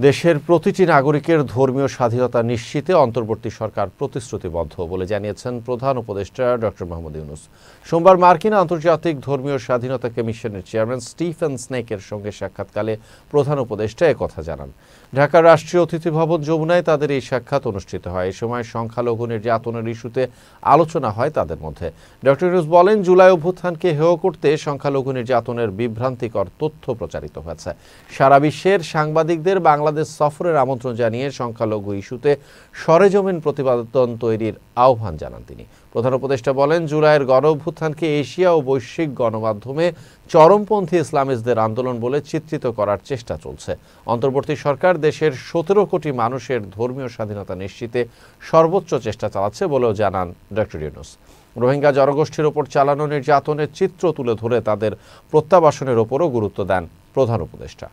দেশের প্রতিটি নাগরিকের ধর্মীয় স্বাধীনতা নিশ্চিতে অন্তর্বর্তী সরকার প্রতিশ্রুতিবদ্ধ বলে জানিয়েছেন প্রধান উপদেষ্টা ডক্টর মোহাম্মদ ইউনূস। সোমবার মার্কিন আন্তর্জাতিক ধর্মীয় স্বাধীনতা কমিশনের চেয়ারম্যান স্টিফেন স্নেকের সঙ্গে সাক্ষাৎকালে প্রধান উপদেষ্টা একথা জানান। ঢাকার রাষ্ট্রীয় অতিথি ভবন যমুনায় তাদের এই সাক্ষাৎ অনুষ্ঠিত হয়। এ সময় সংখ্যালঘু নির্যাতনের ইস্যুতে আলোচনা হয় তাদের মধ্যে। ডক্টর ইউনূস বলেন, জুলাই অভ্যুত্থানকে হেয় করতে সংখ্যালঘু নির্যাতনের বিভ্রান্তিকর তথ্য প্রচারিত হয়েছে। সারা বিশ্বের সাংবাদিকদের বাংলাদেশ সফরের আমন্ত্রণ জানিয়ে সংখ্যালঘু ইস্যুতে সরেজমিন প্রতিবেদন তৈরির আহ্বান জানান তিনি। প্রধান উপদেষ্টা বলেন, জুলাইয়ের গণঅভ্যুত্থানকে এশিয়া ও বৈশ্বিক গণমাধ্যমে চরমপন্থী ইসলামিস্টদের আন্দোলন বলে চিত্রিত করার চেষ্টা চলছে। অন্তর্বর্তী সরকার দেশের ১৭ কোটি মানুষের ধর্মীয় স্বাধীনতা নিশ্চিতে সর্বোচ্চ চেষ্টা চালাচ্ছে বলেও জানান ডক্টর ইউনূস। রোহিঙ্গা জনগোষ্ঠীর ওপর চালানো নির্যাতনের চিত্র তুলে ধরে তাদের প্রত্যাবাসনের ওপরও গুরুত্ব দেন প্রধান উপদেষ্টা।